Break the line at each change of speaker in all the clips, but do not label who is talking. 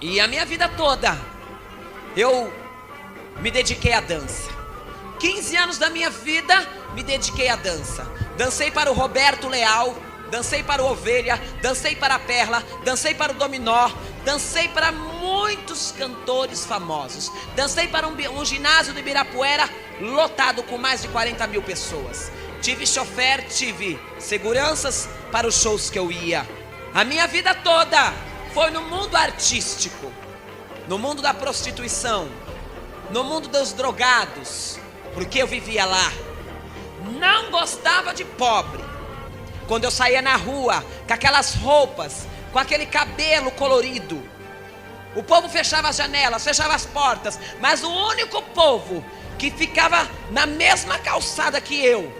E a minha vida toda eu me dediquei à dança. 15 anos da minha vida me dediquei à dança. Dancei para o Roberto Leal, dancei para o Ovelha, dancei para a Perla, dancei para o Dominó, dancei para muitos cantores famosos. Dancei para um ginásio do Ibirapuera lotado com mais de 40 mil pessoas. Tive chofer, tive seguranças para os shows que eu ia. A minha vida toda foi no mundo artístico, no mundo da prostituição, no mundo dos drogados, porque eu vivia lá. Não gostava de pobre. Quando eu saía na rua com aquelas roupas, com aquele cabelo colorido, o povo fechava as janelas, fechava as portas, mas o único povo que ficava na mesma calçada que eu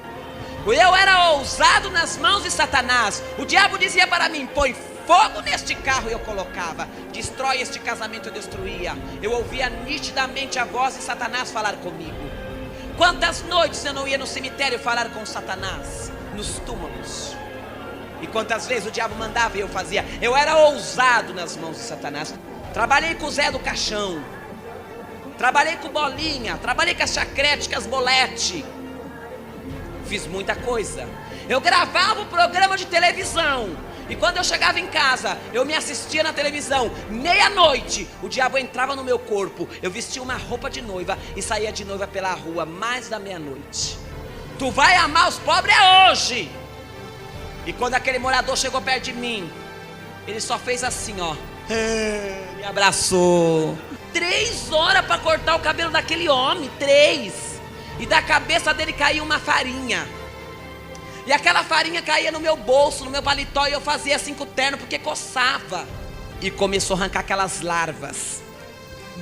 era ousado nas mãos de Satanás. O diabo dizia para mim: põe fogo neste carro, eu colocava. Destrói este casamento, eu destruía. Eu ouvia nitidamente a voz de Satanás falar comigo. Quantas noites eu não ia no cemitério falar com Satanás, nos túmulos. E quantas vezes o diabo mandava e eu fazia. Eu era ousado nas mãos de Satanás. Trabalhei com o Zé do Caixão, trabalhei com Bolinha, trabalhei com a Chacrete, com as Bolete. Fiz muita coisa. Eu gravava o programa de televisão, e quando eu chegava em casa, eu me assistia na televisão. Meia-noite, o diabo entrava no meu corpo. Eu vestia uma roupa de noiva e saía de noiva pela rua mais da meia-noite. Tu vai amar os pobres hoje. E quando aquele morador chegou perto de mim, ele só fez assim, ó, me abraçou. 3 horas para cortar o cabelo daquele homem, 3. E da cabeça dele caía uma farinha. E aquela farinha caía no meu bolso, no meu paletó, e eu fazia assim com o terno porque coçava. E começou a arrancar aquelas larvas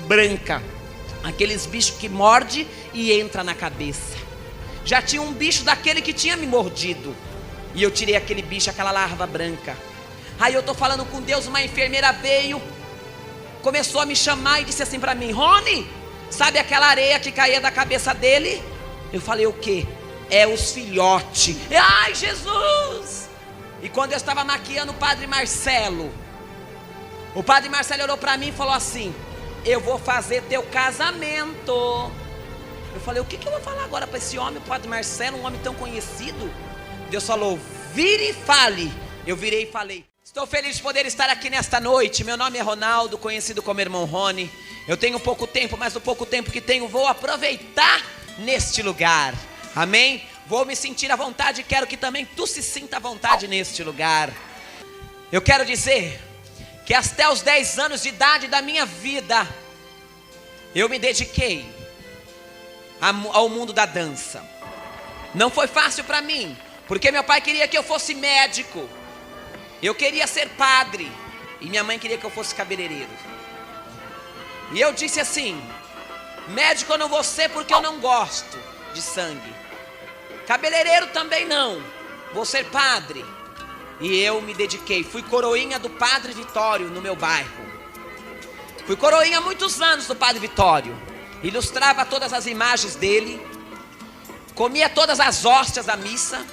branca, aqueles bichos que morde e entra na cabeça. Já tinha um bicho daquele que tinha me mordido, e eu tirei aquele bicho, aquela larva branca. Aí eu tô falando com Deus, uma enfermeira veio, começou a me chamar e disse assim para mim: Rony, sabe aquela areia que caía da cabeça dele? Eu falei: o quê? É os filhotes. Ai, Jesus! E quando eu estava maquiando o Padre Marcelo, o Padre Marcelo olhou para mim e falou assim: eu vou fazer teu casamento. Eu falei: o que eu vou falar agora para esse homem, o Padre Marcelo, um homem tão conhecido? Deus falou: vire e fale. Eu virei e falei. Estou feliz de poder estar aqui nesta noite. Meu nome é Ronaldo, conhecido como Irmão Rony. Eu tenho pouco tempo, mas o pouco tempo que tenho vou aproveitar neste lugar. Amém? Vou me sentir à vontade e quero que também tu se sinta à vontade neste lugar. Eu quero dizer que até os 10 anos de idade da minha vida, eu me dediquei ao mundo da dança. Não foi fácil para mim, porque meu pai queria que eu fosse médico, eu queria ser padre, e minha mãe queria que eu fosse cabeleireiro. E eu disse assim: médico eu não vou ser porque eu não gosto de sangue. Cabeleireiro também não, vou ser padre. E eu me dediquei, fui coroinha do Padre Vitório no meu bairro. Fui coroinha há muitos anos do Padre Vitório. Ilustrava todas as imagens dele, comia todas as hóstias da missa.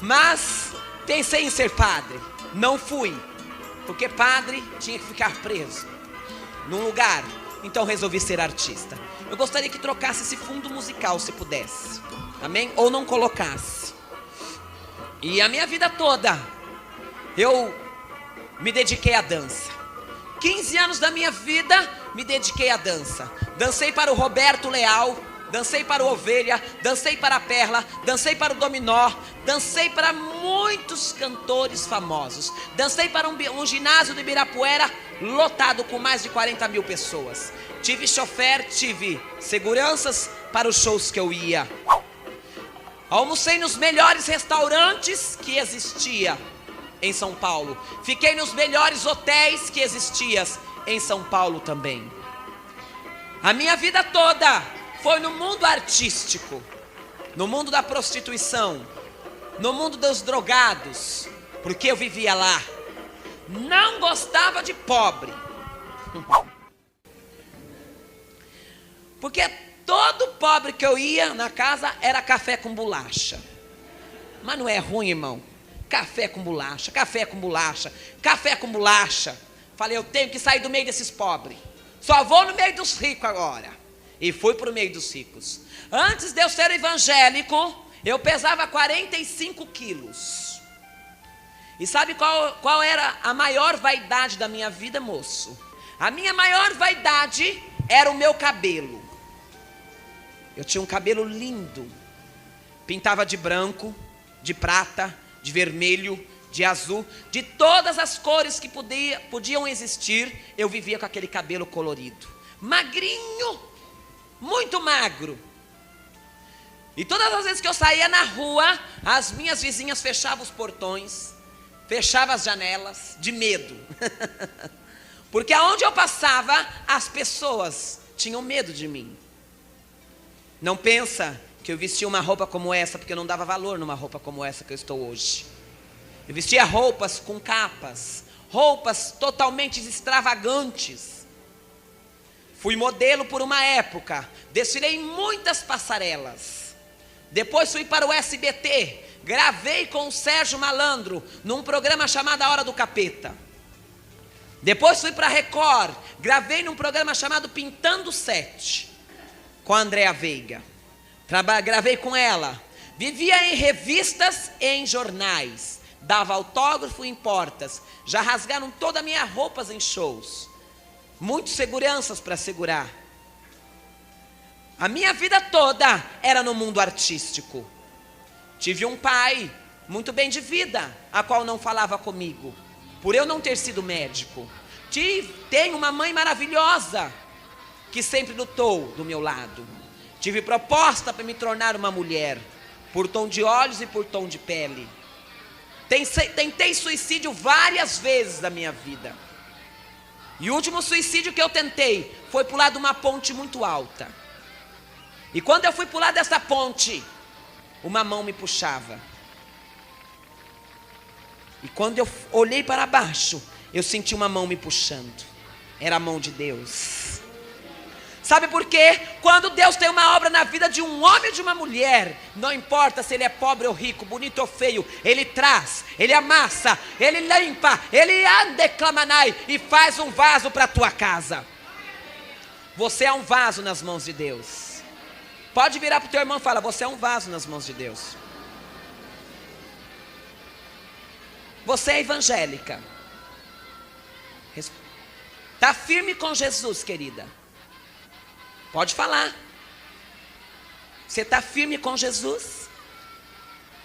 Mas pensei em ser padre, não fui, porque padre tinha que ficar preso num lugar. Então resolvi ser artista. Eu gostaria que trocasse esse fundo musical, se pudesse. Amém? Ou não colocasse. E a minha vida toda eu me dediquei à dança. 15 anos da minha vida me dediquei à dança. Dancei para o Roberto Leal, dancei para o Ovelha, dancei para a Perla, dancei para o Dominó, dancei para muitos cantores famosos. Dancei para um ginásio do Ibirapuera lotado com mais de 40 mil pessoas. Tive chofer, tive seguranças para os shows que eu ia. Almocei nos melhores restaurantes que existia em São Paulo. Fiquei nos melhores hotéis que existiam em São Paulo também. A minha vida toda foi no mundo artístico, no mundo da prostituição, no mundo dos drogados, porque eu vivia lá. Não gostava de pobre. Porque todo pobre que eu ia na casa era café com bolacha. Mas não é ruim, irmão? Café com bolacha, café com bolacha, café com bolacha. Falei, eu tenho que sair do meio desses pobres. Só vou no meio dos ricos agora. E fui para o meio dos ricos. Antes de eu ser evangélico, eu pesava 45 quilos. E sabe qual era a maior vaidade da minha vida, moço? A minha maior vaidade era o meu cabelo. Eu tinha um cabelo lindo. Pintava de branco, de prata, de vermelho, de azul, de todas as cores que podiam existir. Eu vivia com aquele cabelo colorido. Magrinho, muito magro. E todas as vezes que eu saía na rua, as minhas vizinhas fechavam os portões, fechavam as janelas, de medo. Porque aonde eu passava, as pessoas tinham medo de mim. Não pensa que eu vestia uma roupa como essa, porque eu não dava valor numa roupa como essa que eu estou hoje. Eu vestia roupas com capas, roupas totalmente extravagantes. Fui modelo por uma época, desfilei em muitas passarelas. Depois fui para o SBT, gravei com o Sérgio Malandro, num programa chamado A Hora do Capeta. Depois fui para a Record, gravei num programa chamado Pintando Sete, com a Andréa Veiga. Gravei com ela. Vivia em revistas e em jornais. Dava autógrafo em portas. Já rasgaram todas as minhas roupas em shows. Muitas seguranças para segurar. A minha vida toda era no mundo artístico. Tive um pai muito bem de vida, a qual não falava comigo, por eu não ter sido médico. Tenho uma mãe maravilhosa, que sempre lutou do meu lado. Tive proposta para me tornar uma mulher, por tom de olhos e por tom de pele. Tentei suicídio várias vezes na minha vida. E o último suicídio que eu tentei foi pular de uma ponte muito alta. E quando eu fui pular dessa ponte, uma mão me puxava. E quando eu olhei para baixo, eu senti uma mão me puxando. Era a mão de Deus. Sabe por quê? Quando Deus tem uma obra na vida de um homem ou de uma mulher, não importa se ele é pobre ou rico, bonito ou feio, ele traz, ele amassa, ele limpa, ele andeclamanai e faz um vaso para a tua casa. Você é um vaso nas mãos de Deus. Pode virar para o teu irmão e falar, você é um vaso nas mãos de Deus. Você é evangélica. Está firme com Jesus, querida. Pode falar. Você está firme com Jesus?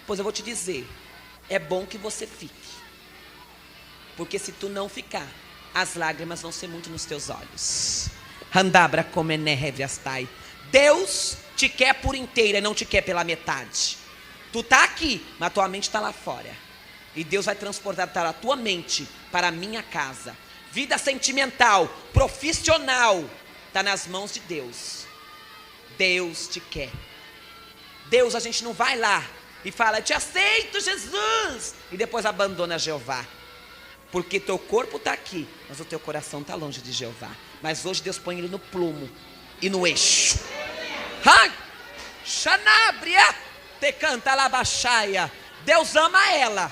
Pois eu vou te dizer, é bom que você fique. Porque se tu não ficar, as lágrimas vão ser muito nos teus olhos. Handabra comené reviastai. Deus te quer por inteira e não te quer pela metade. Tu está aqui, mas tua mente está lá fora. E Deus vai transportar a tua mente para a minha casa. Vida sentimental, profissional, está nas mãos de Deus. Deus te quer. Deus, a gente não vai lá e fala, te aceito, Jesus, e depois abandona Jeová. Porque teu corpo está aqui, mas o teu coração está longe de Jeová. Mas hoje Deus põe ele no plumo e no eixo. Xanabria, te canta labaxaia. Deus ama ela,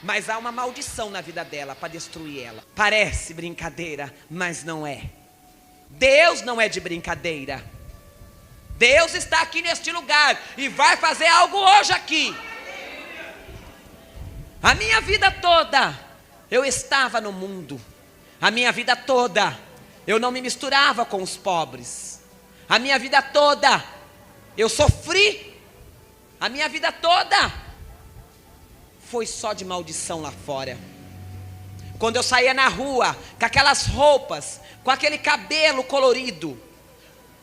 mas há uma maldição na vida dela para destruir ela. Parece brincadeira, mas não é. Deus não é de brincadeira. Deus está aqui neste lugar e vai fazer algo hoje aqui. A minha vida toda eu estava no mundo. A minha vida toda eu não me misturava com os pobres. A minha vida toda eu sofri. A minha vida toda foi só de maldição lá fora. Quando eu saía na rua com aquelas roupas, com aquele cabelo colorido,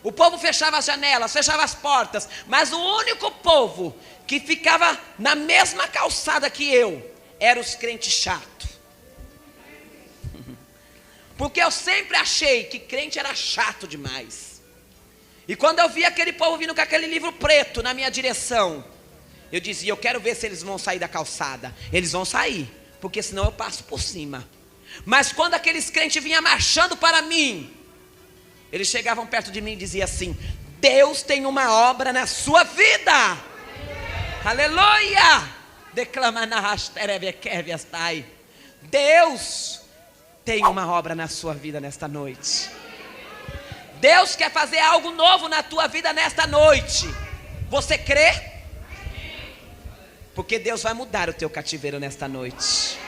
o povo fechava as janelas, fechava as portas, mas o único povo que ficava na mesma calçada que eu eram os crentes chatos. Porque eu sempre achei que crente era chato demais. E quando eu via aquele povo vindo com aquele livro preto na minha direção, eu dizia, eu quero ver se eles vão sair da calçada. Eles vão sair, porque senão eu passo por cima. Mas quando aqueles crentes vinham marchando para mim, eles chegavam perto de mim e diziam assim, Deus tem uma obra na sua vida. Aleluia! Declama na Deus tem uma obra na sua vida nesta noite. Deus quer fazer algo novo na tua vida nesta noite. Você crê? Porque Deus vai mudar o teu cativeiro nesta noite.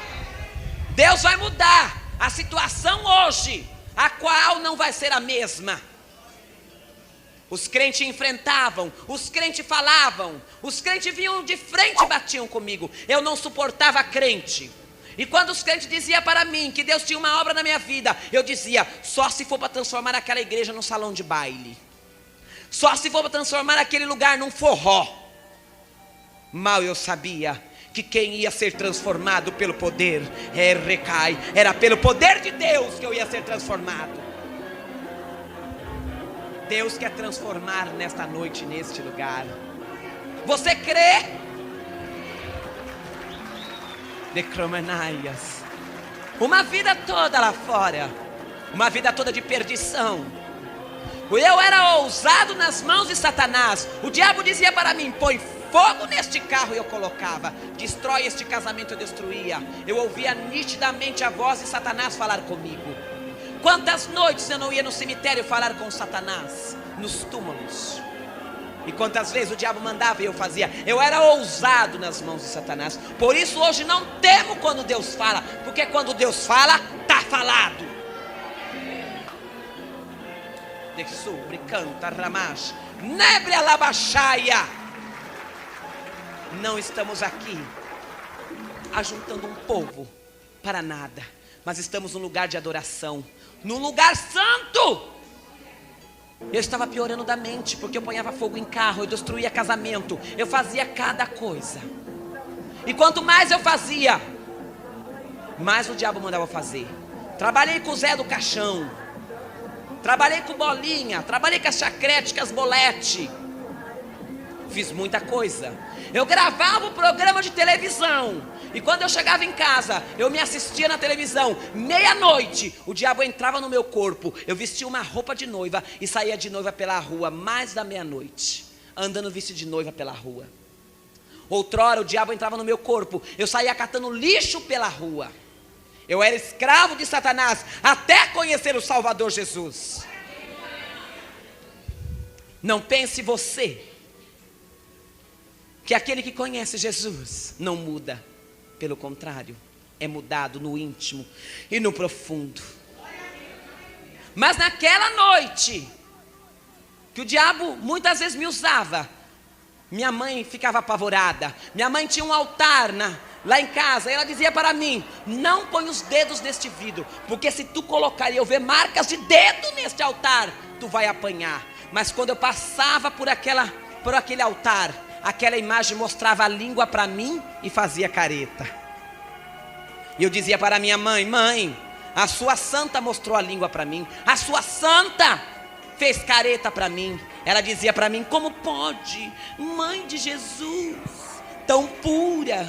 Deus vai mudar a situação hoje, a qual não vai ser a mesma. Os crentes enfrentavam, os crentes falavam, os crentes vinham de frente e batiam comigo. Eu não suportava crente. E quando os crentes diziam para mim que Deus tinha uma obra na minha vida, eu dizia, só se for para transformar aquela igreja num salão de baile. Só se for para transformar aquele lugar num forró. Mal eu sabia que quem ia ser transformado pelo poder, era pelo poder de Deus que eu ia ser transformado. Deus quer transformar nesta noite, neste lugar. Você crê? Decromenaias. Uma vida toda lá fora, uma vida toda de perdição. Eu era ousado nas mãos de Satanás. O diabo dizia para mim, põe fogo neste carro, e eu colocava. Destrói este casamento, eu destruía. Eu ouvia nitidamente a voz de Satanás falar comigo. Quantas noites eu não ia no cemitério falar com Satanás, nos túmulos. E quantas vezes o diabo mandava e eu fazia. Eu era ousado nas mãos de Satanás. Por isso hoje não temo quando Deus fala, porque quando Deus fala, está falado. Dessubre, canta, ramash, nebre alabaxaia. Não estamos aqui ajuntando um povo para nada, mas estamos num lugar de adoração, num lugar santo. Eu estava piorando da mente, porque eu ponhava fogo em carro, eu destruía casamento, eu fazia cada coisa. E quanto mais eu fazia, mais o diabo mandava fazer. Trabalhei com o Zé do Caixão, trabalhei com Bolinha, trabalhei com as Chacrete, com as Bolete. Fiz muita coisa. Eu gravava o programa de televisão, e quando eu chegava em casa, eu me assistia na televisão. Meia-noite, o diabo entrava no meu corpo. Eu vestia uma roupa de noiva e saía de noiva pela rua, mais da meia-noite, andando vestido de noiva pela rua. Outrora o diabo entrava no meu corpo, eu saía catando lixo pela rua. Eu era escravo de Satanás, até conhecer o Salvador Jesus. Não pense você que aquele que conhece Jesus não muda. Pelo contrário, é mudado no íntimo e no profundo. Mas naquela noite, que o diabo muitas vezes me usava, minha mãe ficava apavorada. Minha mãe tinha um altar lá em casa, e ela dizia para mim, não põe os dedos neste vidro, porque se tu colocar e eu ver marcas de dedo neste altar, tu vai apanhar. Mas quando eu passava por aquele altar, aquela imagem mostrava a língua para mim e fazia careta. E eu dizia para minha mãe, mãe, a sua santa mostrou a língua para mim, a sua santa fez careta para mim. Ela dizia para mim, como pode, mãe de Jesus, tão pura,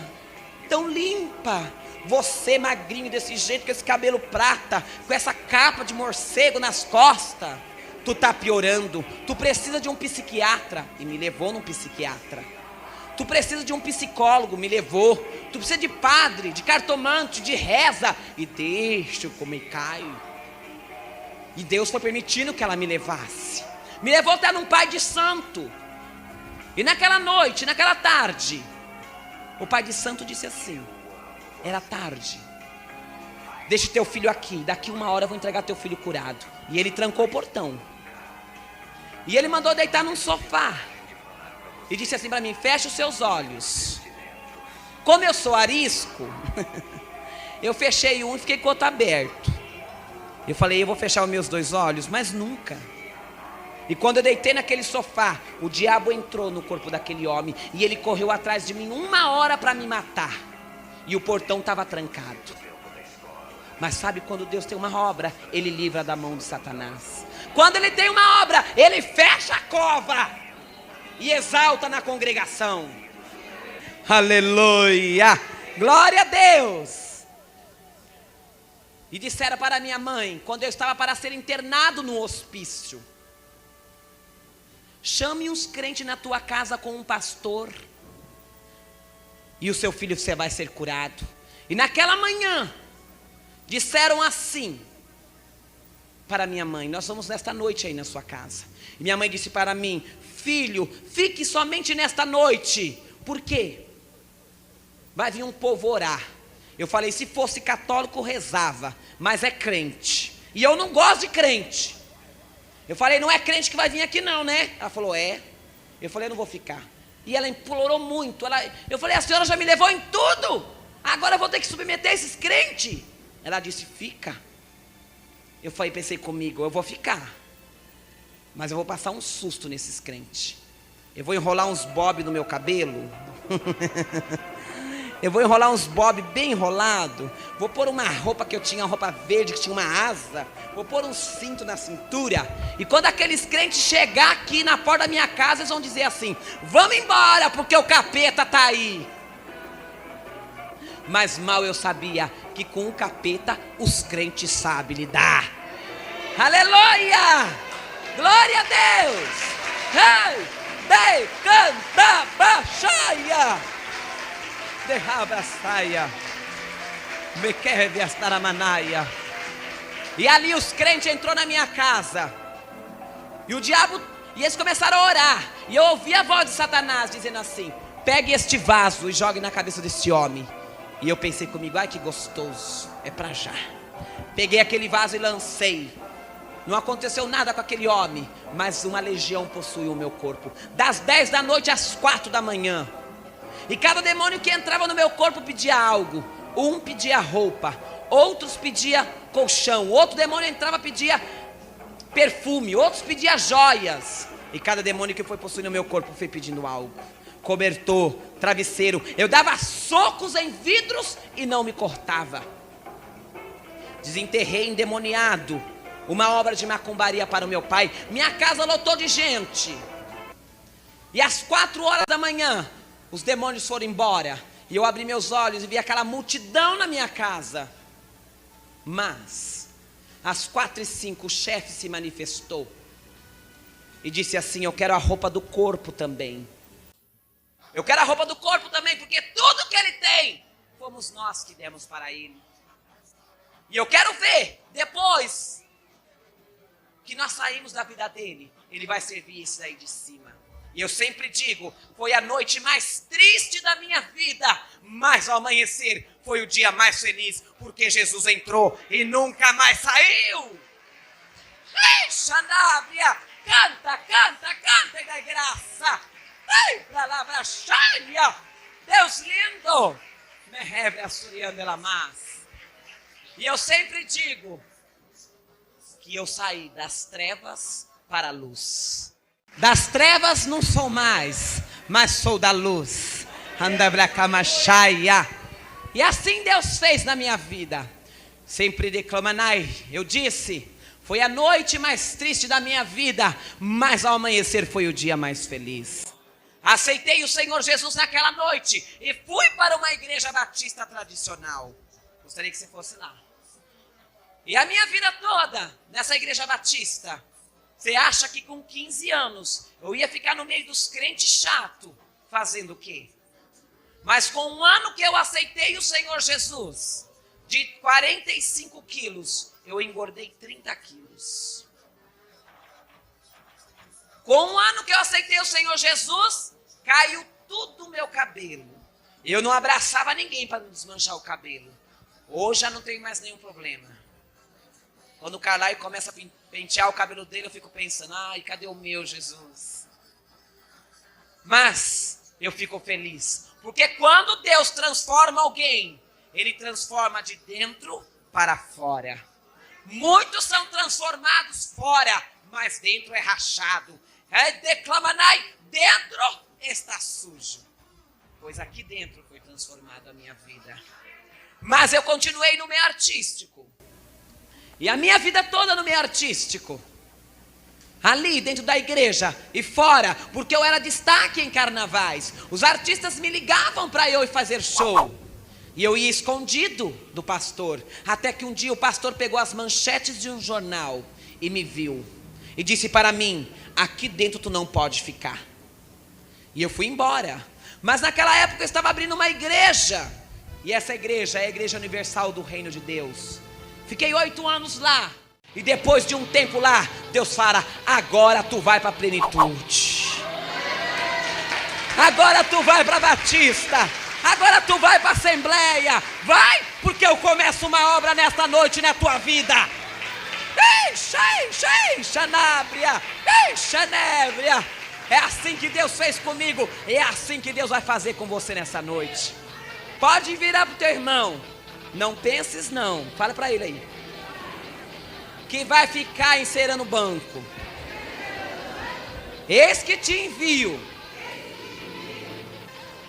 tão limpa, você magrinho desse jeito, com esse cabelo prata, com essa capa de morcego nas costas, tu tá piorando, tu precisa de um psiquiatra. E me levou num psiquiatra. Tu precisa de um psicólogo, me levou. Tu precisa de padre, de cartomante, de reza. E deixa eu comer caio. E Deus foi permitindo que ela me levasse. Me levou até num pai de santo. E naquela noite, naquela tarde, o pai de santo disse assim, era tarde, deixe teu filho aqui, daqui 1 hora eu vou entregar teu filho curado. E ele trancou o portão. E ele mandou deitar num sofá. E disse assim para mim, fecha os seus olhos. Como eu sou arisco, eu fechei um e fiquei com o outro aberto. Eu falei, eu vou fechar os meus 2 olhos, mas nunca. E quando eu deitei naquele sofá, o diabo entrou no corpo daquele homem. E ele correu atrás de mim 1 hora para me matar. E o portão estava trancado. Mas sabe, quando Deus tem uma obra, Ele livra da mão de Satanás. Quando Ele tem uma obra, Ele fecha a cova e exalta na congregação. Aleluia! Glória a Deus! E disseram para minha mãe, quando eu estava para ser internado no hospício, chame uns crentes na tua casa com um pastor, e o seu filho você vai ser curado. E naquela manhã, disseram assim para minha mãe: nós vamos nesta noite aí na sua casa. E minha mãe disse para mim: filho, fique somente nesta noite. Por quê? Vai vir um povo orar. Eu falei: se fosse católico rezava, mas é crente, e eu não gosto de crente. Eu falei: não é crente que vai vir aqui não, né? Ela falou: é. Eu falei: eu não vou ficar. E ela implorou muito. Eu falei: a senhora já me levou em tudo, agora eu vou ter que submeter esses crentes. Ela disse: fica. Eu falei, pensei comigo: eu vou ficar, mas eu vou passar um susto nesses crentes. Eu vou enrolar uns bob no meu cabelo. Eu vou enrolar uns bob bem enrolado. Vou pôr uma roupa que eu tinha, uma roupa verde que tinha uma asa. Vou pôr um cinto na cintura. E quando aqueles crentes chegar aqui na porta da minha casa, eles vão dizer assim: vamos embora, porque o capeta está aí. Mas mal eu sabia que com o capeta os crentes sabem lidar. Aleluia! Glória a Deus! Ei, dei, canta, baixaia, derraba saia, me quer estar a manaia. E ali os crentes entrou na minha casa. E o diabo, e eles começaram a orar. E eu ouvi a voz de Satanás dizendo assim: pegue este vaso e jogue na cabeça desse homem. E eu pensei comigo: ai que gostoso, é pra já. Peguei aquele vaso e lancei. Não aconteceu nada com aquele homem, mas uma legião possuiu o meu corpo. Das 10 da noite às 4 da manhã. E cada demônio que entrava no meu corpo pedia algo. Um pedia roupa, outros pedia colchão, outro demônio entrava pedia perfume, outros pedia joias. E cada demônio que foi possuindo o meu corpo foi pedindo algo: cobertor, travesseiro. Eu dava socos em vidros e não me cortava. Desenterrei endemoniado uma obra de macumbaria para o meu pai. Minha casa lotou de gente. E às 4 horas da manhã os demônios foram embora. E eu abri meus olhos e vi aquela multidão na minha casa. Mas às 4:05 o chefe se manifestou e disse assim: eu quero a roupa do corpo também. Eu quero a roupa do corpo também, porque tudo que ele tem fomos nós que demos para ele. E eu quero ver, depois que nós saímos da vida dele, ele vai servir isso aí de cima. E eu sempre digo: foi a noite mais triste da minha vida, mas ao amanhecer foi o dia mais feliz, porque Jesus entrou e nunca mais saiu. Ei, Xanábria, canta, canta, canta da graça. Ei, palavra cheia, Deus lindo. Me revela suriando ela mais. E eu sempre digo que eu saí das trevas para a luz. Das trevas não sou mais, mas sou da luz. E assim Deus fez na minha vida. Sempre declamanai. Eu disse: foi a noite mais triste da minha vida, mas ao amanhecer foi o dia mais feliz. Aceitei o Senhor Jesus naquela noite e fui para uma igreja batista tradicional. Gostaria que você fosse lá. E a minha vida toda nessa igreja batista, você acha que com 15 anos eu ia ficar no meio dos crentes chato, fazendo o quê? Mas com um ano que eu aceitei o Senhor Jesus, de 45 quilos, eu engordei 30 quilos. Com um ano que eu aceitei o Senhor Jesus, caiu tudo o meu cabelo. Eu não abraçava ninguém para não desmanchar o cabelo. Hoje já não tenho mais nenhum problema. Quando o Carlai começa a pentear o cabelo dele, eu fico pensando: ai, cadê o meu Jesus? Mas eu fico feliz, porque quando Deus transforma alguém, Ele transforma de dentro para fora. Muitos são transformados fora, mas dentro é rachado. Declamanai, dentro está sujo, pois aqui dentro foi transformada a minha vida. Mas eu continuei no meio artístico. E a minha vida toda no meio artístico. Ali dentro da igreja e fora, porque eu era destaque em carnavais. Os artistas me ligavam para eu ir fazer show. E eu ia escondido do pastor. Até que um dia o pastor pegou as manchetes de um jornal e me viu. E disse para mim: aqui dentro tu não pode ficar. E eu fui embora. Mas naquela época eu estava abrindo uma igreja. E essa igreja é a Igreja Universal do Reino de Deus. Fiquei 8 anos lá. E depois de um tempo lá, Deus fala: agora tu vai para a plenitude. Agora tu vai para Batista. Agora tu vai para a Assembleia. Vai, porque eu começo uma obra nesta noite na tua vida. Xanábria. Xanébria. É assim que Deus fez comigo. É assim que Deus vai fazer com você nessa noite. Pode virar pro teu irmão. Não penses não. Fala para ele aí. Que vai ficar encerando o banco. Eis que te envio.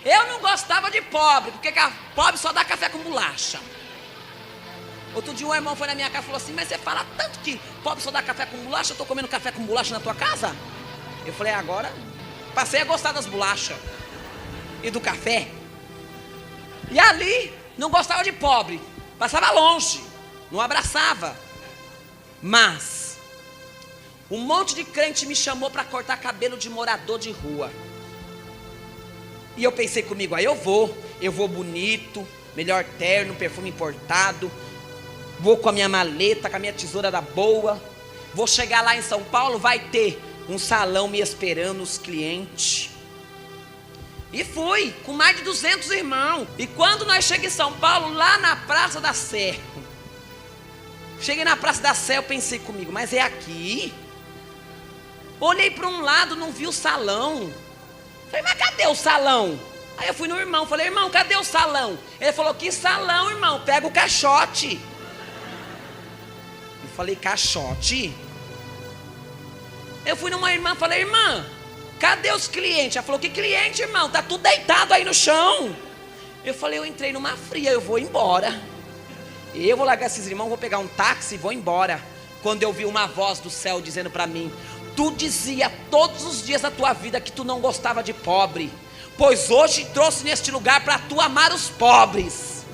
Eu não gostava de pobre, porque pobre só dá café com bolacha. Outro dia um irmão foi na minha casa e falou assim: mas você fala tanto que pobre só dá café com bolacha, eu estou comendo café com bolacha na tua casa? Eu falei: agora passei a gostar das bolachas e do café. E ali não gostava de pobre, passava longe, não abraçava. Mas um monte de crente me chamou para cortar cabelo de morador de rua. E eu pensei comigo: aí eu vou bonito, melhor terno, perfume importado, vou com a minha maleta, com a minha tesoura da boa, vou chegar lá em São Paulo, vai ter um salão me esperando, os clientes. E fui, com mais de 200 irmãos. E quando nós chegamos em São Paulo, lá na Praça da Sé, cheguei na Praça da Sé, eu pensei comigo: mas é aqui? Olhei para um lado, não vi o salão. Falei: mas cadê o salão? Aí eu fui no irmão, falei: irmão, cadê o salão? Ele falou: que salão, irmão? Pega o caixote. Eu falei: caixote? Eu fui numa irmã, falei: irmã, cadê os clientes? Ela falou: que cliente, irmão? Tá tudo deitado aí no chão. Eu falei: eu entrei numa fria, eu vou embora. Eu vou largar esses irmãos, vou pegar um táxi e vou embora. Quando eu vi uma voz do céu dizendo para mim: tu dizia todos os dias da tua vida que tu não gostava de pobre, pois hoje trouxe neste lugar para tu amar os pobres.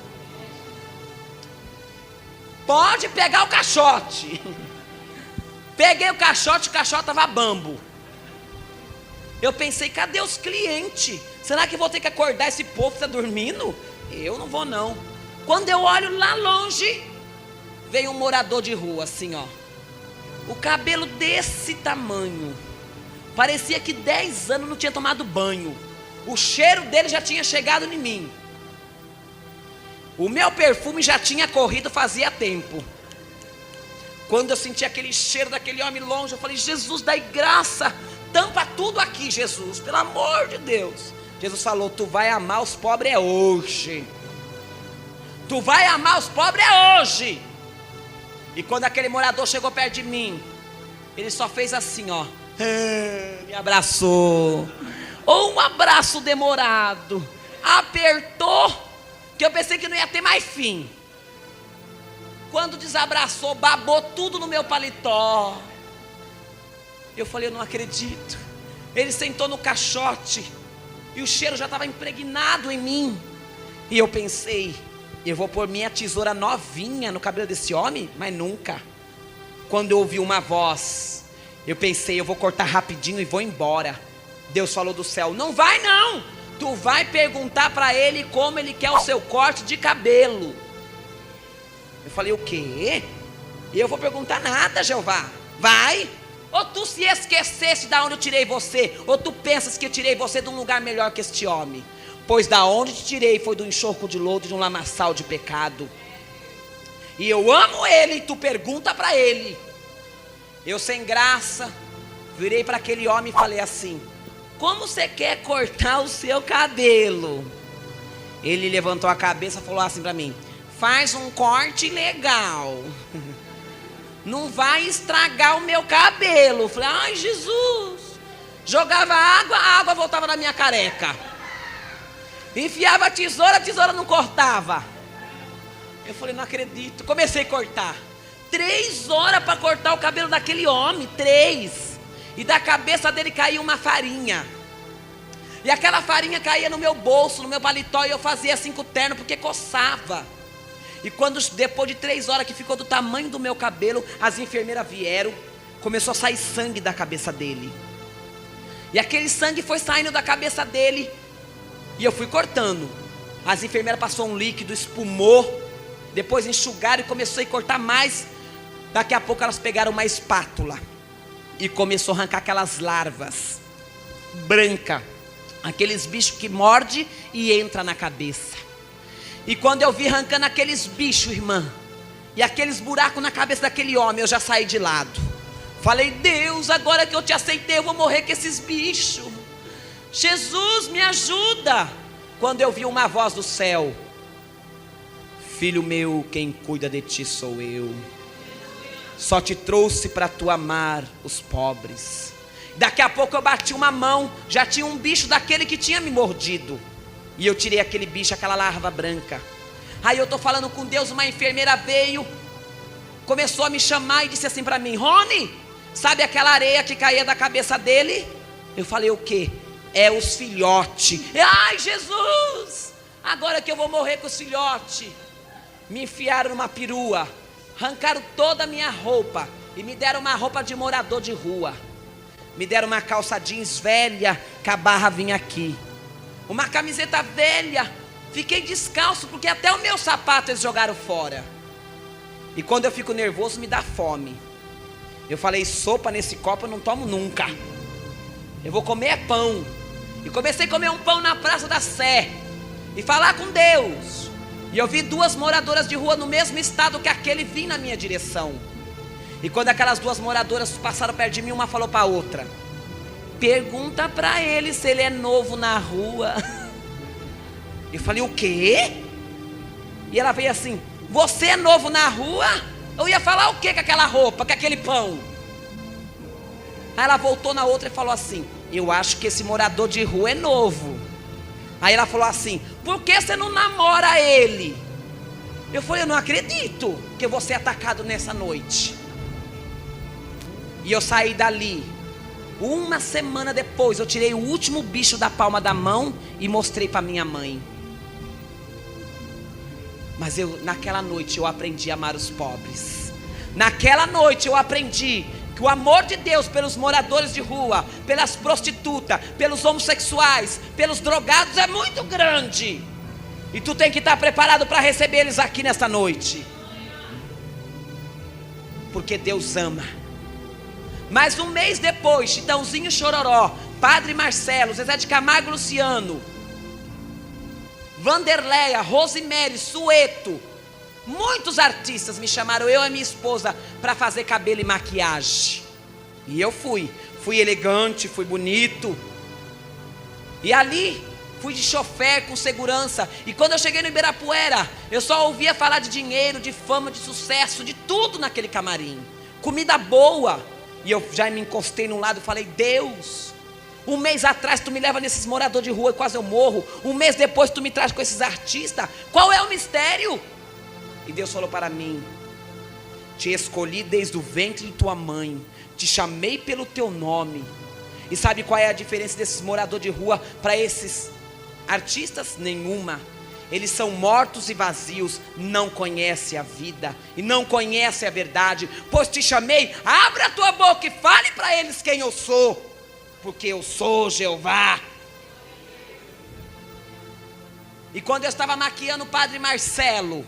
Pode pegar o caixote. Peguei o caixote estava bambo. Eu pensei: cadê os clientes? Será que vou ter que acordar esse povo que está dormindo? Eu não vou não. Quando eu olho lá longe, veio um morador de rua assim, ó. O cabelo desse tamanho. Parecia que 10 anos não tinha tomado banho. O cheiro dele já tinha chegado em mim. O meu perfume já tinha corrido fazia tempo. Quando eu senti aquele cheiro daquele homem longe, eu falei: Jesus, dai graça. Tampa tudo aqui, Jesus, pelo amor de Deus. Jesus falou: tu vai amar os pobres é hoje. Tu vai amar os pobres é hoje. E quando aquele morador chegou perto de mim, ele só fez assim, ó. Me abraçou. Ou um abraço demorado. Apertou, que eu pensei que não ia ter mais fim. Quando desabraçou, babou tudo no meu paletó. Eu falei: eu não acredito. Ele sentou no caixote e o cheiro já estava impregnado em mim. E eu pensei: eu vou pôr minha tesoura novinha no cabelo desse homem? Mas nunca. Quando eu ouvi uma voz, eu pensei: eu vou cortar rapidinho e vou embora. Deus falou do céu: não vai não. Tu vai perguntar para ele como ele quer o seu corte de cabelo. Eu falei: o quê? Eu vou perguntar nada, Jeová. Vai. Ou tu se esqueceste de onde eu tirei você, ou tu pensas que eu tirei você de um lugar melhor que este homem. Pois da onde te tirei foi do enxurro de lodo, de um lamaçal de pecado. E eu amo ele, e tu pergunta para ele. Eu, sem graça, virei para aquele homem e falei assim: como você quer cortar o seu cabelo? Ele levantou a cabeça e falou assim para mim: faz um corte legal. Não vai estragar o meu cabelo. Eu falei: ai, Jesus. Jogava água, a água voltava na minha careca. Enfiava a tesoura não cortava. Eu falei: não acredito. Comecei a cortar. 3 horas para cortar o cabelo daquele homem. 3. E da cabeça dele caía uma farinha. E aquela farinha caía no meu bolso, no meu paletó. E eu fazia assim com o terno porque coçava. E quando depois de 3 horas que ficou do tamanho do meu cabelo, as enfermeiras vieram. Começou a sair sangue da cabeça dele. E aquele sangue foi saindo da cabeça dele. E eu fui cortando. As enfermeiras passou um líquido, espumou. Depois enxugaram e começou a cortar mais. Daqui a pouco elas pegaram uma espátula e começou a arrancar aquelas larvas brancas, aqueles bichos que morde e entra na cabeça. E quando eu vi arrancando aqueles bichos, irmã, e aqueles buracos na cabeça daquele homem, eu já saí de lado. Falei: Deus, agora que eu te aceitei, eu vou morrer com esses bichos. Jesus, me ajuda. Quando eu vi uma voz do céu: filho meu, quem cuida de ti sou eu. Só te trouxe para tu amar os pobres. Daqui a pouco eu bati uma mão, já tinha um bicho daquele que tinha me mordido. E eu tirei aquele bicho, aquela larva branca. Aí eu estou falando com Deus, uma enfermeira veio, começou a me chamar e disse assim para mim: Rony, sabe aquela areia que caía da cabeça dele? Eu falei: o quê? É os filhotes. Ai, Jesus, agora que eu vou morrer com os filhotes. Me enfiaram numa perua, arrancaram toda a minha roupa e me deram uma roupa de morador de rua. Me deram uma calça jeans velha, que a barra vinha aqui, uma camiseta velha. Fiquei descalço, porque até o meu sapato eles jogaram fora. E quando eu fico nervoso, me dá fome. Eu falei: sopa nesse copo eu não tomo nunca. Eu vou comer pão. E comecei a comer um pão na Praça da Sé e falar com Deus. E eu vi duas moradoras de rua no mesmo estado que aquele vir na minha direção. E quando aquelas duas moradoras passaram perto de mim, uma falou para a outra: pergunta para ele se ele é novo na rua. Eu falei: o quê? E ela veio assim: você é novo na rua? Eu ia falar o quê com aquela roupa, com aquele pão? Aí ela voltou na outra e falou assim: eu acho que esse morador de rua é novo. Aí ela falou assim: por que você não namora ele? Eu falei: eu não acredito que eu vou ser atacado nessa noite. E eu saí dali. Uma semana depois eu tirei o último bicho da palma da mão e mostrei para minha mãe. Mas naquela noite eu aprendi a amar os pobres. Naquela noite eu aprendi que o amor de Deus pelos moradores de rua, pelas prostitutas, pelos homossexuais, pelos drogados é muito grande. E tu tem que estar preparado para receber eles aqui nesta noite. Porque Deus ama. Mas um mês depois, Chitãozinho Chororó, Padre Marcelo, Zezé de Camargo Luciano, Vanderleia, Rosemary, Sueto, muitos artistas me chamaram, eu e minha esposa, para fazer cabelo e maquiagem. E eu fui elegante, fui bonito. E ali fui de chofer com segurança. E quando eu cheguei no Ibirapuera, eu só ouvia falar de dinheiro, de fama, de sucesso, de tudo naquele camarim. Comida boa. E eu já me encostei num lado e falei: Deus, um mês atrás tu me leva nesses moradores de rua e quase eu morro. Um mês depois tu me traz com esses artistas. Qual é o mistério? E Deus falou para mim: te escolhi desde o ventre de tua mãe, te chamei pelo teu nome. E sabe qual é a diferença desses moradores de rua para esses artistas? Nenhuma. Eles são mortos e vazios, não conhecem a vida e não conhecem a verdade. Pois te chamei, abre a tua boca e fale para eles quem eu sou, porque eu sou Jeová. E quando eu estava maquiando o Padre Marcelo,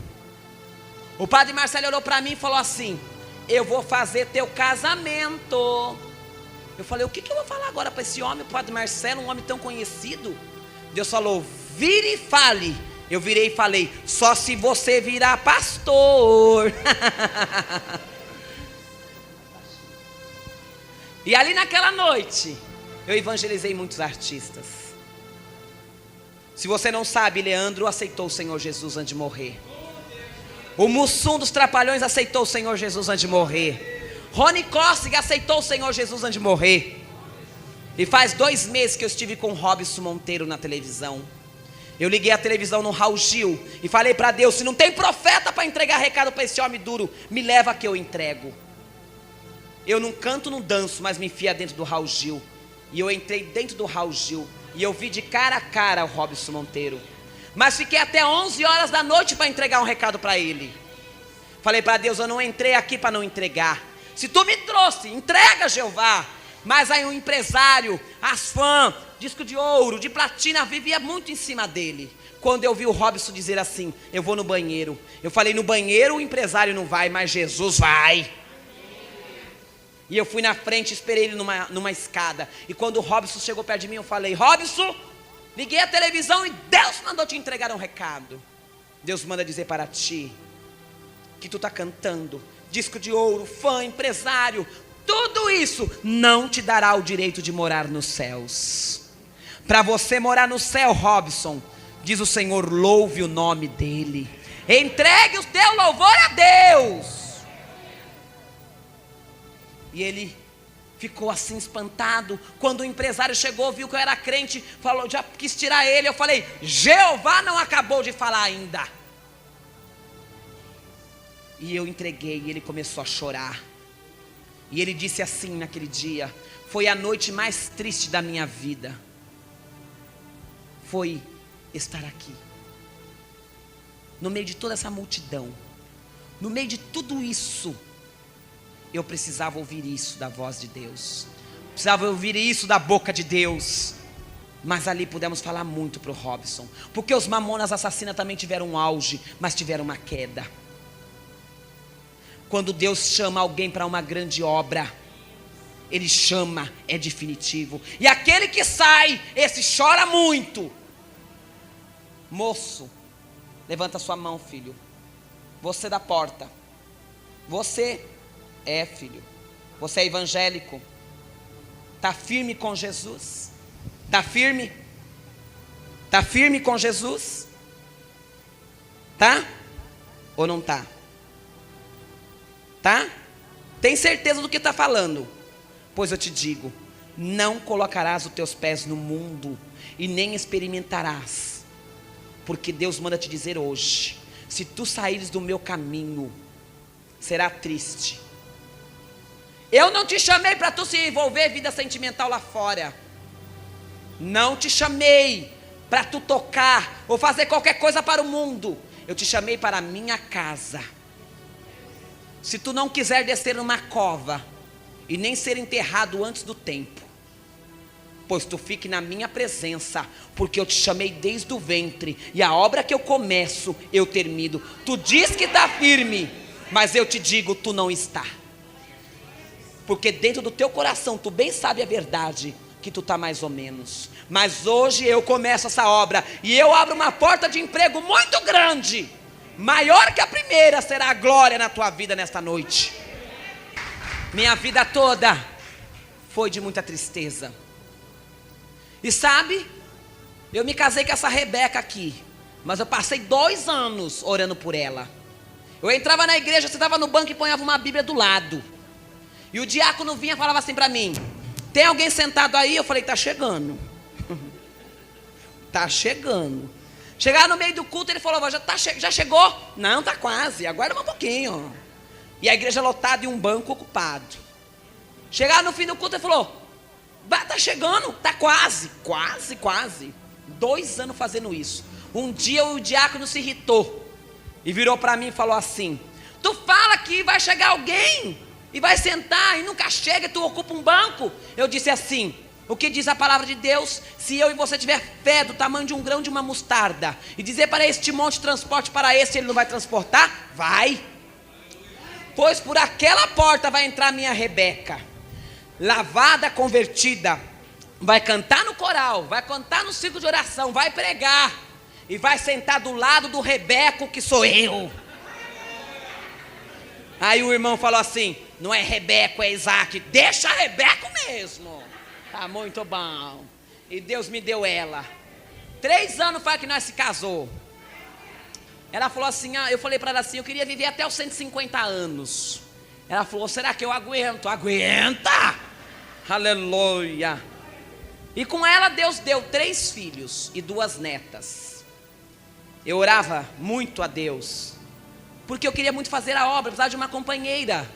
o Padre Marcelo olhou para mim e falou assim: eu vou fazer teu casamento. Eu falei: o que eu vou falar agora para esse homem, o Padre Marcelo, um homem tão conhecido? Deus falou: vire e fale. Eu virei e falei: só se você virar pastor. E ali naquela noite eu evangelizei muitos artistas. Se você não sabe, Leandro aceitou o Senhor Jesus antes de morrer. O Mussum dos Trapalhões aceitou o Senhor Jesus antes de morrer. Rony Cossig aceitou o Senhor Jesus antes de morrer. E faz 2 meses que eu estive com o Robson Monteiro na televisão. Eu liguei a televisão no Raul Gil e falei para Deus: se não tem profeta para entregar recado para esse homem duro, me leva que eu entrego. Eu não canto, não danço, mas me enfia dentro do Raul Gil. E eu entrei dentro do Raul Gil e eu vi de cara a cara o Robson Monteiro. Mas fiquei até 11 horas da noite para entregar um recado para ele. Falei para Deus: eu não entrei aqui para não entregar. Se tu me trouxe, entrega, Jeová. Mas aí um empresário, as fãs, disco de ouro, de platina, vivia muito em cima dele. Quando eu vi o Robson dizer assim, eu vou no banheiro. Eu falei, no banheiro o empresário não vai, mas Jesus vai. E eu fui na frente, esperei ele numa escada. E quando o Robson chegou perto de mim, eu falei, Robson, liguei a televisão e Deus mandou te entregar um recado. Deus manda dizer para ti, que tu está cantando, disco de ouro, fã, empresário, tudo isso não te dará o direito de morar nos céus. Para você morar no céu, Robson, diz o Senhor, louve o nome dEle. Entregue o teu louvor a Deus. E ele ficou assim espantado. Quando o empresário chegou, viu que eu era crente, falou, já quis tirar ele. Eu falei, Jeová não acabou de falar ainda. E eu entreguei e ele começou a chorar. E ele disse assim naquele dia, foi a noite mais triste da minha vida. Foi estar aqui, no meio de toda essa multidão, no meio de tudo isso, eu precisava ouvir isso da voz de Deus, precisava ouvir isso da boca de Deus. Mas ali pudemos falar muito para o Robson, porque os Mamonas Assassinas também tiveram um auge, mas tiveram uma queda. Quando Deus chama alguém para uma grande obra, Ele chama, é definitivo. E aquele que sai, esse chora muito. Moço, levanta sua mão, filho. Você da porta. Você é, filho. Você é evangélico. Está firme com Jesus? Está firme? Está firme com Jesus? Tá? Ou não tá? Tá? Tem certeza do que está falando? Pois eu te digo, não colocarás os teus pés no mundo e nem experimentarás. Porque Deus manda te dizer hoje, se tu saíres do meu caminho, será triste. Eu não te chamei para tu se envolver em vida sentimental lá fora. Não te chamei para tu tocar ou fazer qualquer coisa para o mundo. Eu te chamei para a minha casa. Se tu não quiser descer numa cova e nem ser enterrado antes do tempo, pois tu fique na minha presença, porque eu te chamei desde o ventre, e a obra que eu começo, eu termino. Tu diz que está firme, mas eu te digo, tu não está. Porque dentro do teu coração, tu bem sabe a verdade, que tu está mais ou menos. Mas hoje eu começo essa obra, e eu abro uma porta de emprego muito grande, maior que a primeira, será a glória na tua vida nesta noite. Minha vida toda foi de muita tristeza. E sabe, eu me casei com essa Rebeca aqui, mas eu passei 2 anos orando por ela. Eu entrava na igreja, sentava no banco e ponhava uma Bíblia do lado. E o diácono vinha e falava assim para mim, tem alguém sentado aí? Eu falei, tá chegando. Tá chegando. Chegava no meio do culto, ele falou, já chegou? Não, tá quase, aguarda um pouquinho. E a igreja lotada e um banco ocupado. Chegava no fim do culto, ele falou, tá chegando, tá quase. 2 anos fazendo isso. Um dia o diácono se irritou e virou para mim e falou assim, tu fala que vai chegar alguém e vai sentar e nunca chega, tu ocupa um banco. Eu disse assim, o que diz a palavra de Deus? Se eu e você tiver fé do tamanho de um grão de uma mostarda e dizer para este monte de transporte para esse, ele não vai transportar? Vai. Pois por aquela porta vai entrar minha Rebeca, lavada, convertida, vai cantar no coral, vai cantar no círculo de oração, vai pregar e vai sentar do lado do Rebeco, que sou eu. Aí o irmão falou assim, não é Rebeco, é Isaac. Deixa Rebeco mesmo. Tá muito bom. E Deus me deu ela. 3 anos faz que nós se casou. Ela falou assim, eu falei para ela assim, eu queria viver até os 150 anos. Ela falou, será que eu aguento? Aguenta! Aleluia! E com ela Deus deu 3 filhos e 2 netas. Eu orava muito a Deus, porque eu queria muito fazer a obra, precisava de uma companheira.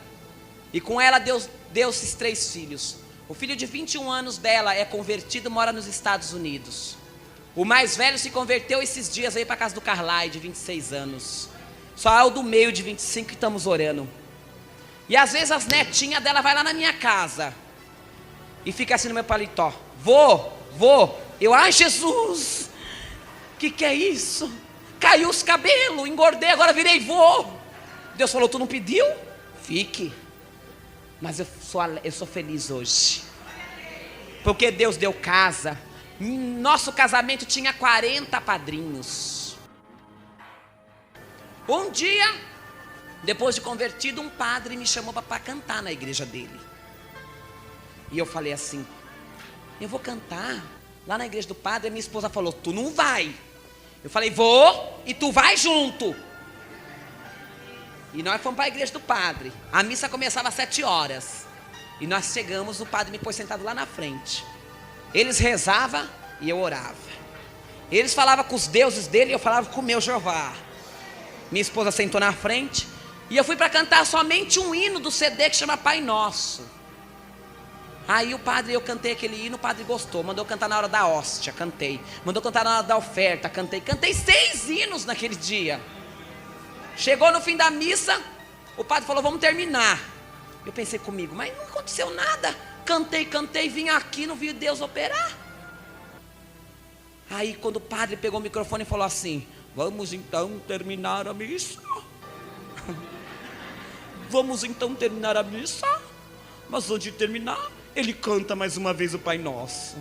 E com ela Deus deu esses 3 filhos. O filho de 21 anos dela é convertido, mora nos Estados Unidos. O mais velho se converteu esses dias aí para casa do Carlai, de 26 anos. Só é o do meio, de 25, que estamos orando. E às vezes as netinhas dela vai lá na minha casa e fica assim no meu paletó. Ai Jesus, que é isso? Caiu os cabelos, engordei, agora virei vô. Deus falou, tu não pediu? Fique. Mas eu sou feliz hoje. Porque Deus deu casa. Nosso casamento tinha 40 padrinhos. Um dia, depois de convertido, um padre me chamou para cantar na igreja dele. E eu falei assim, eu vou cantar lá na igreja do padre. E minha esposa falou, tu não vai. Eu falei, vou, e tu vai junto. E nós fomos para a igreja do padre. A missa começava às 7 horas. E nós chegamos, o padre me pôs sentado lá na frente. Eles rezavam e eu orava. Eles falavam com os deuses dele e eu falava com o meu Jeová. Minha esposa sentou na frente. E eu fui para cantar somente um hino do CD que chama Pai Nosso. Aí eu cantei aquele hino, o padre gostou. Mandou cantar na hora da hóstia, cantei. Mandou cantar na hora da oferta, cantei. Cantei 6 hinos naquele dia. Chegou no fim da missa, o padre falou, vamos terminar. Eu pensei comigo, mas não aconteceu nada. Cantei, vim aqui, não vi Deus operar. Aí quando o padre pegou o microfone e falou assim, vamos então terminar a missa. Vamos então terminar a missa. Mas antes de terminar, ele canta mais uma vez o Pai Nosso.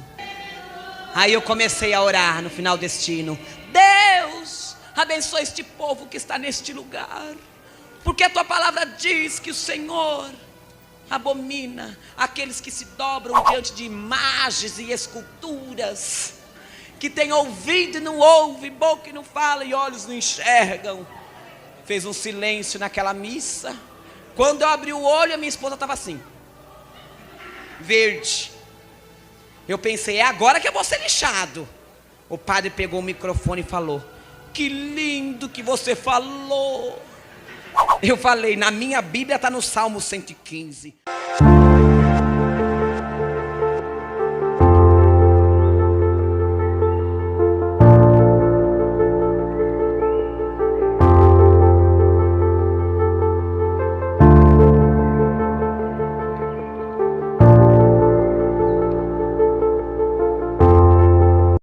Aí eu comecei a orar no final deste hino. Deus, abençoa este povo que está neste lugar. Porque a tua palavra diz que o Senhor abomina aqueles que se dobram diante de imagens e esculturas, que tem ouvido e não ouve, boca e não fala e olhos não enxergam. Fez um silêncio naquela missa. Quando eu abri o olho, a minha esposa estava assim, verde. Eu pensei, é agora que eu vou ser lixado. O padre pegou o microfone e falou, que lindo que você falou. Eu falei, na minha Bíblia está no Salmo 115.